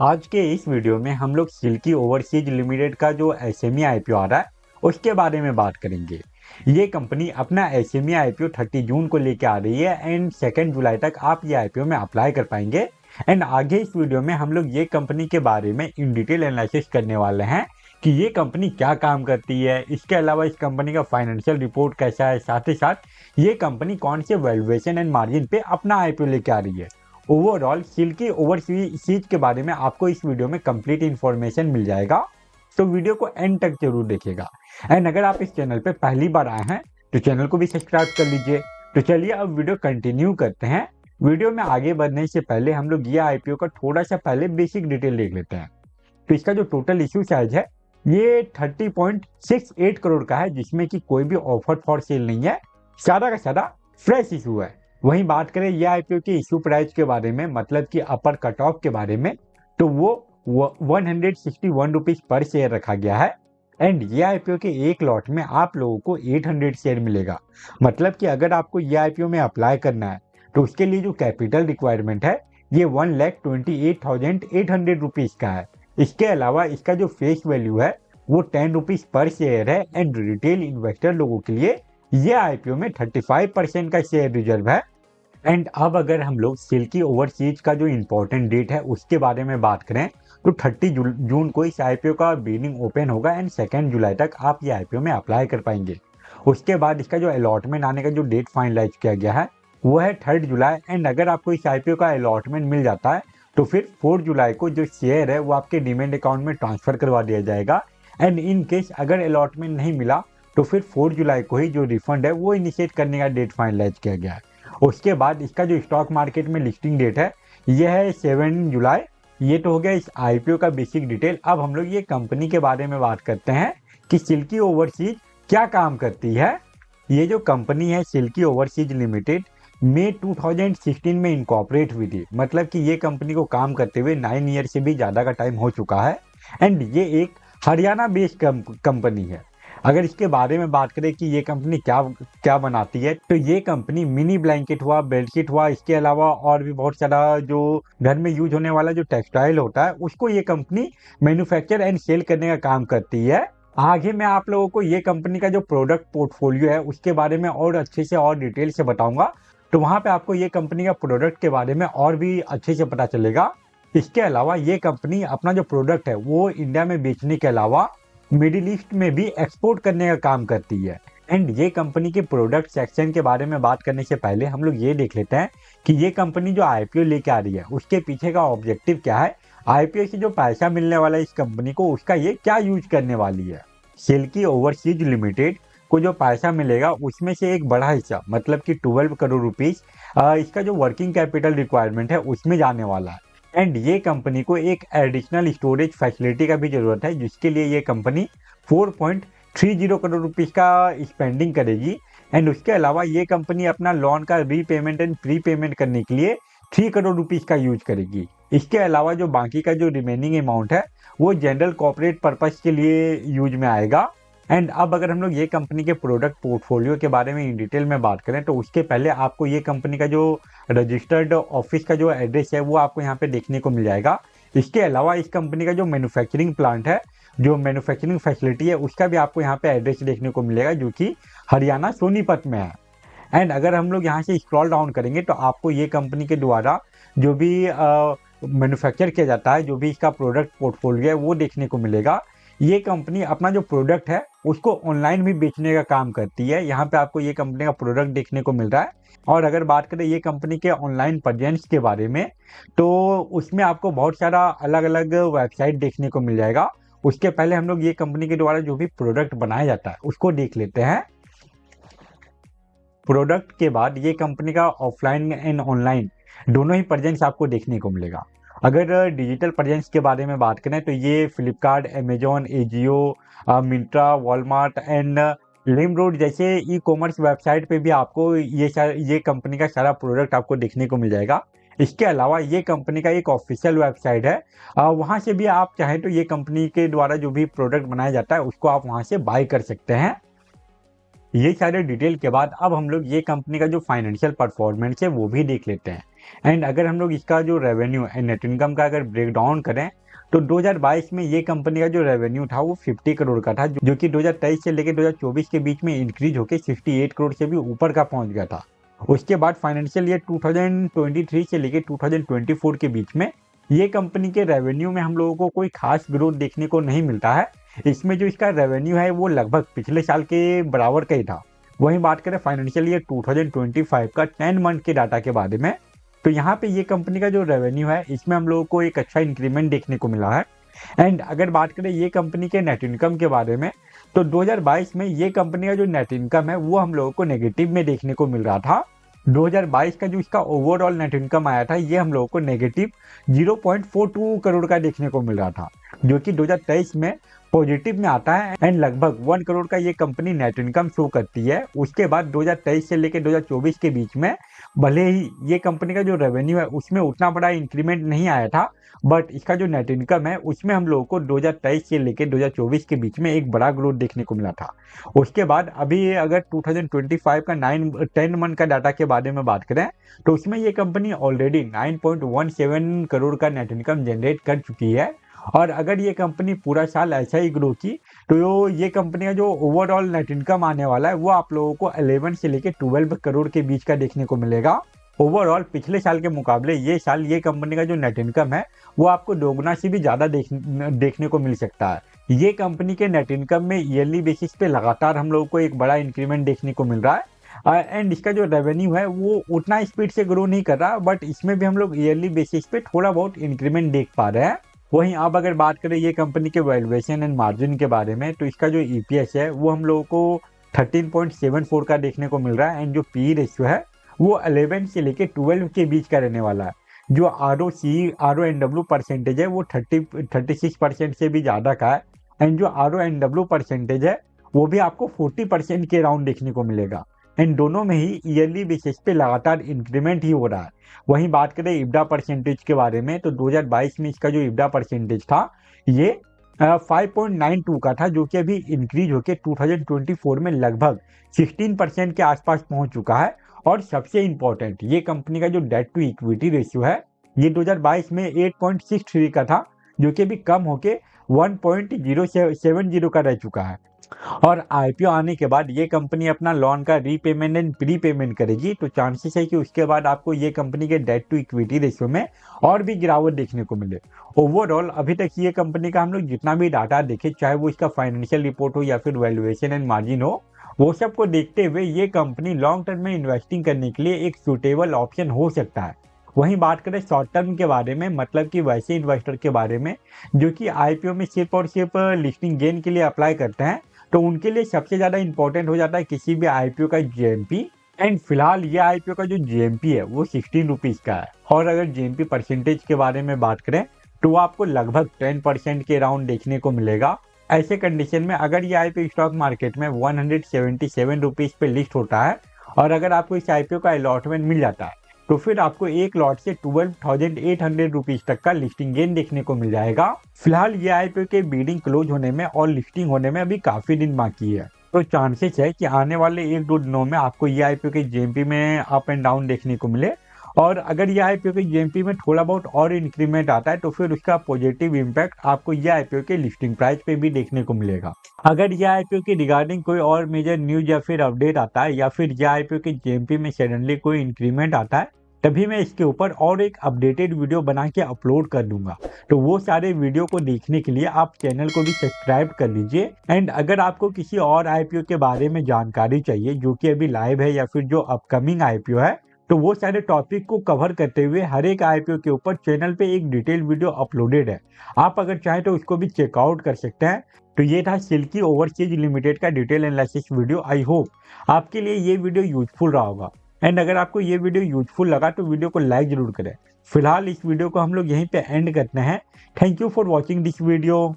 आज के इस वीडियो में हम लोग सिल्की ओवरसीज लिमिटेड का जो एसएमई आईपीओ आ रहा है उसके बारे में बात करेंगे। ये कंपनी अपना एसएमई आईपीओ 30 जून को लेके आ रही है एंड 2 जुलाई तक आप ये आईपीओ में अप्लाई कर पाएंगे। एंड आगे इस वीडियो में हम लोग ये कंपनी के बारे में इन डिटेल एनालिसिस करने वाले हैं कि ये कंपनी क्या काम करती है, इसके अलावा इस कंपनी का फाइनेंशियल रिपोर्ट कैसा है, साथ ही साथ ये कंपनी कौन से वैल्यूएशन एंड मार्जिन पे अपना आईपीओ लेके आ रही है। ओवरऑल सिल्की ओवरसीज के बारे में आपको इस वीडियो में कंप्लीट इन्फॉर्मेशन मिल जाएगा, तो वीडियो को एंड तक जरूर देखिएगा। एंड अगर आप इस चैनल पे पहली बार आए हैं तो चैनल को भी सब्सक्राइब कर लीजिए। तो चलिए अब वीडियो कंटिन्यू करते हैं। वीडियो में आगे बढ़ने से पहले हम लोग ये आईपीओ का थोड़ा सा पहले बेसिक डिटेल देख लेते हैं। तो इसका जो टोटल इश्यू साइज है ये 30.68 करोड़ का है, जिसमें कि कोई भी ऑफर फॉर सेल नहीं है, सारा का सारा फ्रेश इशू है। वहीं बात करें ये आईपीओ के इशू प्राइस के बारे में, मतलब कि अपर कट ऑफ के बारे में, तो वो 161 रुपीज पर शेयर रखा गया है। एंड ये आईपीओ के एक लॉट में आप लोगों को 800 शेयर मिलेगा। मतलब कि अगर आपको ये आईपीओ में अप्लाई करना है तो उसके लिए जो कैपिटल रिक्वायरमेंट है ये 1,28,800 रुपीज का है। इसके अलावा इसका जो फेस वैल्यू है वो 10 रुपीज पर शेयर है। एंड रिटेल इन्वेस्टर लोगों के लिए ये आईपीओ में 35% का शेयर रिजर्व है। एंड अब अगर हम लोग सिल्की ओवरसीज का जो इम्पोर्टेंट डेट है उसके बारे में बात करें तो 30 जून को इस आईपीओ का बिडिंग ओपन होगा एंड 2 जुलाई तक आप ये आईपीओ में अप्लाई कर पाएंगे। उसके बाद इसका जो अलॉटमेंट आने का जो डेट फाइनलाइज किया गया है वो है 3 जुलाई। एंड अगर आपको इस आईपीओ का अलॉटमेंट मिल जाता है तो फिर 4 जुलाई को जो शेयर है वो आपके डीमैट अकाउंट में ट्रांसफर करवा दिया जाएगा। एंड इन केस अगर अलॉटमेंट नहीं मिला तो फिर 4 जुलाई को ही जो रिफंड है वो इनिशिएट करने का डेट फाइनलाइज किया गया है। उसके बाद इसका जो स्टॉक मार्केट में लिस्टिंग डेट है यह है 7 जुलाई। ये तो हो गया इस आईपीओ का बेसिक डिटेल। अब हम लोग ये कंपनी के बारे में बात करते हैं कि सिल्की ओवरसीज क्या काम करती है। ये जो कंपनी है सिल्की ओवरसीज लिमिटेड मई 2016 में इनकॉर्पोरेट हुई थी। मतलब कि ये कंपनी को काम करते हुए 9 ईयर से भी ज़्यादा का टाइम हो चुका है। एंड ये एक हरियाणा बेस्ड कंपनी है। अगर इसके बारे में बात करें कि ये कंपनी क्या क्या बनाती है, तो ये कंपनी मिनी ब्लैंकेट हुआ, बेडशीट हुआ, इसके अलावा और भी बहुत सारा जो घर में यूज होने वाला जो टेक्सटाइल होता है उसको ये कंपनी मैन्युफैक्चर एंड सेल करने का काम करती है। आगे मैं आप लोगों को ये कंपनी का जो प्रोडक्ट पोर्टफोलियो है उसके बारे में और अच्छे से और डिटेल से बताऊंगा, तो वहां पे आपको ये कंपनी का प्रोडक्ट के बारे में और भी अच्छे से पता चलेगा। इसके अलावा ये कंपनी अपना जो प्रोडक्ट है वो इंडिया में बेचने के अलावा मिडिल ईस्ट में भी एक्सपोर्ट करने का काम करती है। एंड ये कंपनी के प्रोडक्ट सेक्शन के बारे में बात करने से पहले हम लोग ये देख लेते हैं कि ये कंपनी जो आईपीओ लेके आ रही है उसके पीछे का ऑब्जेक्टिव क्या है। आईपीओ से जो पैसा मिलने वाला है इस कंपनी को उसका ये क्या यूज करने वाली है। सिल्की ओवरसीज लिमिटेड को जो पैसा मिलेगा उसमें से एक बड़ा हिस्सा, मतलब कि 12 करोड़ रुपीज इसका जो वर्किंग कैपिटल रिक्वायरमेंट है उसमें जाने वाला है। एंड ये कंपनी को एक एडिशनल स्टोरेज फैसिलिटी का भी जरूरत है, जिसके लिए ये कंपनी 4.30 करोड़ रुपीज का स्पेंडिंग करेगी। एंड उसके अलावा ये कंपनी अपना लोन का रीपेमेंट एंड प्री पेमेंट करने के लिए 3 करोड़ रुपीज का यूज करेगी। इसके अलावा जो बाकी का जो रिमेनिंग अमाउंट है वो जनरल कॉर्पोरेट पर्पज के लिए यूज में आएगा। एंड अब अगर हम लोग ये कंपनी के प्रोडक्ट पोर्टफोलियो के बारे में इन डिटेल में बात करें तो उसके पहले आपको ये कंपनी का जो रजिस्टर्ड ऑफिस का जो एड्रेस है वो आपको यहाँ पे देखने को मिल जाएगा। इसके अलावा इस कंपनी का जो मैन्युफैक्चरिंग प्लांट है, जो मैन्युफैक्चरिंग फैसिलिटी है, उसका भी आपको यहाँ पे एड्रेस देखने को मिलेगा, जो कि हरियाणा सोनीपत में है। एंड अगर हम लोग यहाँ से स्क्रॉल डाउन करेंगे तो आपको ये कंपनी के द्वारा जो भी मैन्युफैक्चर किया जाता है, जो भी इसका प्रोडक्ट पोर्टफोलियो है वो देखने को मिलेगा। ये कंपनी अपना जो प्रोडक्ट है उसको ऑनलाइन भी बेचने का काम करती है। यहाँ पे आपको ये कंपनी का प्रोडक्ट देखने को मिल रहा है। और अगर बात करें ये कंपनी के ऑनलाइन प्रेजेंस के बारे में तो उसमें आपको बहुत सारा अलग अलग वेबसाइट देखने को मिल जाएगा। उसके पहले हम लोग ये कंपनी के द्वारा जो भी प्रोडक्ट बनाया जाता है उसको देख लेते हैं। प्रोडक्ट के बाद ये कंपनी का ऑफलाइन एंड ऑनलाइन दोनों ही प्रेजेंस आपको देखने को मिलेगा। अगर डिजिटल प्रेजेंस के बारे में बात करें तो ये Flipkart, Amazon, Ajio, Myntra, Walmart and Limeroad जैसे ई कॉमर्स वेबसाइट पे भी आपको ये कंपनी का सारा प्रोडक्ट आपको देखने को मिल जाएगा। इसके अलावा ये कंपनी का एक ऑफिशियल वेबसाइट है, वहाँ से भी आप चाहें तो ये कंपनी के द्वारा जो भी प्रोडक्ट बनाया जाता है उसको आप वहाँ से बाय कर सकते हैं। ये सारे डिटेल के बाद अब हम लोग ये कंपनी का जो फाइनेंशियल परफॉर्मेंस है वो भी देख लेते हैं एंड अगर हम लोग इसका जो रेवेन्यू एंड नेट इनकम का अगर ब्रेक डाउन करें तो 2022 में ये कंपनी का जो रेवेन्यू था वो 50 करोड़ का था, जो कि 2023 से लेकर 2024 के बीच में इंक्रीज होकर 68 करोड़ से भी ऊपर का पहुंच गया था। उसके बाद फाइनेंशियल ईयर 2023 से लेकर 2024 के बीच में ये कंपनी के रेवेन्यू में हम लोगों को कोई खास ग्रोथ देखने को नहीं मिलता है। इसमें जो इसका रेवेन्यू है वो लगभग पिछले साल के बराबर का ही था। वहीं बात करें फाइनेंशियल ईयर 2025 का 10 मंथ के डाटा के बारे में, तो यहाँ पे ये कंपनी का जो रेवेन्यू है इसमें हम लोगों को एक अच्छा इंक्रीमेंट देखने को मिला है। एंड अगर बात करें ये कंपनी के नेट इनकम के बारे में, तो 2022 में ये कंपनी का जो नेट इनकम है वो हम लोगों को नेगेटिव में देखने को मिल रहा था। 2022 का जो इसका ओवरऑल नेट इनकम आया था ये हम लोगों को नेगेटिव 0.42 करोड़ का देखने को मिल रहा था, जो कि 2023 में पॉजिटिव में आता है एंड लगभग 1 करोड़ का ये कंपनी नेट इनकम शो करती है। उसके बाद 2023 से लेकर 2024 के बीच में भले ही ये कंपनी का जो रेवेन्यू है उसमें उतना बड़ा इंक्रीमेंट नहीं आया था, बट इसका जो नेट इनकम है उसमें हम लोगों को 2023 से लेकर 2024 के बीच में एक बड़ा ग्रोथ देखने को मिला था। उसके बाद अभी अगर 2025 का 10 मंथ का डाटा के बारे में बात करें तो उसमें ये कंपनी ऑलरेडी 9.17 करोड़ का नेट इनकम जनरेट कर चुकी है। और अगर ये कंपनी पूरा साल ऐसा ही ग्रो की तो ये कंपनी का जो ओवरऑल नेट इनकम आने वाला है वो आप लोगों को 11 से लेकर 12 करोड़ के बीच का देखने को मिलेगा। ओवरऑल पिछले साल के मुकाबले ये साल ये कंपनी का जो नेट इनकम है वो आपको दोगुना से भी ज़्यादा देखने को मिल सकता है। ये कंपनी के नेट इनकम में ईयरली बेसिस पे लगातार हम लोगों को एक बड़ा इंक्रीमेंट देखने को मिल रहा है। एंड इसका जो रेवेन्यू है वो उतना स्पीड से ग्रो नहीं कर रहा, बट इसमें भी हम लोग ईयरली बेसिस पे थोड़ा बहुत इंक्रीमेंट देख पा रहे हैं। वहीं अब अगर बात करें ये कंपनी के वैल्यूएशन एंड मार्जिन के बारे में, तो इसका जो ईपीएस है वो हम लोगों को 13.74 का देखने को मिल रहा है एंड जो पी रेशियो है वो 11 से लेके 12 के बीच का रहने वाला है। जो RONW परसेंटेज है वो 36% से भी ज़्यादा का है एंड जो RONW परसेंटेज है वो भी आपको 40% के राउंड देखने को मिलेगा। एंड दोनों में ही ईयरली बेसिस पे लगातार इंक्रीमेंट ही हो रहा है। वहीं बात करें इब्डा परसेंटेज के बारे में, तो 2022 में इसका जो इब्डा परसेंटेज था ये 5.92 का था, जो कि अभी इंक्रीज होकर 2024 में लगभग 16% के आसपास पहुंच चुका है। और सबसे इंपॉर्टेंट ये कंपनी का जो डेट टू इक्विटी रेशियो है ये 2022 में 8.63 का था, जो कि अभी कम होके 1.070 का रह चुका है। और आईपीओ आने के बाद ये कंपनी अपना लोन का रीपेमेंट एंड प्री पेमेंट करेगी, तो चांसेस है कि उसके बाद आपको ये कंपनी के डेट टू इक्विटी रेशियो में और भी गिरावट देखने को मिले। ओवरऑल अभी तक ये कंपनी का हम लोग जितना भी डाटा देखे, चाहे वो इसका फाइनेंशियल रिपोर्ट हो या फिर वैल्यूएशन एंड मार्जिन हो, वो सब को देखते हुए ये कंपनी लॉन्ग टर्म में इन्वेस्टिंग करने के लिए एक सूटेबल ऑप्शन हो सकता है। वहीं बात करें शॉर्ट टर्म के बारे में, मतलब कि वैसे इन्वेस्टर के बारे में जो कि आईपीओ में सिर्फ और सिर्फ लिस्टिंग गेन के लिए अप्लाई करते हैं, तो उनके लिए सबसे ज़्यादा इंपॉर्टेंट हो जाता है किसी भी आईपीओ का जीएमपी। एंड फिलहाल ये आईपीओ का जो जीएमपी है वो 16 रुपीज़ का है। और अगर जीएमपी परसेंटेज के बारे में बात करें तो वो आपको लगभग 10% के राउंड देखने को मिलेगा। ऐसे कंडीशन में अगर ये आईपीओ स्टॉक मार्केट में 177 रुपीज़ पे लिस्ट होता है और अगर आपको इस आईपीओ का अलॉटमेंट मिल जाता है तो फिर आपको एक लॉट से 12,800 रुपीज़ तक का लिस्टिंग गेन देखने को मिल जाएगा। फिलहाल ये आईपीओ के बीडिंग क्लोज होने में और लिस्टिंग होने में अभी काफ़ी दिन बाकी है, तो चांसेस है कि आने वाले 1-2 दिनों में आपको ये आईपीओ के जीएमपी में अप एंड डाउन देखने को मिले। और अगर ये आईपीओ के जीएमपी में थोड़ा बहुत और इंक्रीमेंट आता है तो फिर उसका पॉजिटिव इम्पैक्ट आपको ये आईपीओ के लिस्टिंग प्राइस पे भी देखने को मिलेगा। अगर ये आईपीओ के रिगार्डिंग कोई और मेजर न्यूज या फिर अपडेट आता है या फिर ये आईपीओ के जीएमपी में सडनली कोई इंक्रीमेंट आता है, तभी मैं इसके ऊपर और एक अपडेटेड वीडियो बना के अपलोड कर दूंगा। तो वो सारे वीडियो को देखने के लिए आप चैनल को भी सब्सक्राइब कर लीजिए। एंड अगर आपको किसी और आईपीओ के बारे में जानकारी चाहिए जो कि अभी लाइव है या फिर जो अपकमिंग आईपीओ है, तो वो सारे टॉपिक को कवर करते हुए हर एक आईपीओ के ऊपर चैनल पे एक डिटेल वीडियो अपलोडेड है। आप अगर चाहें तो उसको भी चेकआउट कर सकते हैं। तो ये था सिल्की ओवरसीज लिमिटेड का detail analysis video. I hope आपके लिए ये वीडियो यूजफुल रहा होगा। एंड अगर आपको ये वीडियो यूजफुल लगा तो वीडियो को लाइक जरूर करें। फिलहाल इस वीडियो को हम लोग यहीं पे एंड करते हैं। Thank you for watching this video.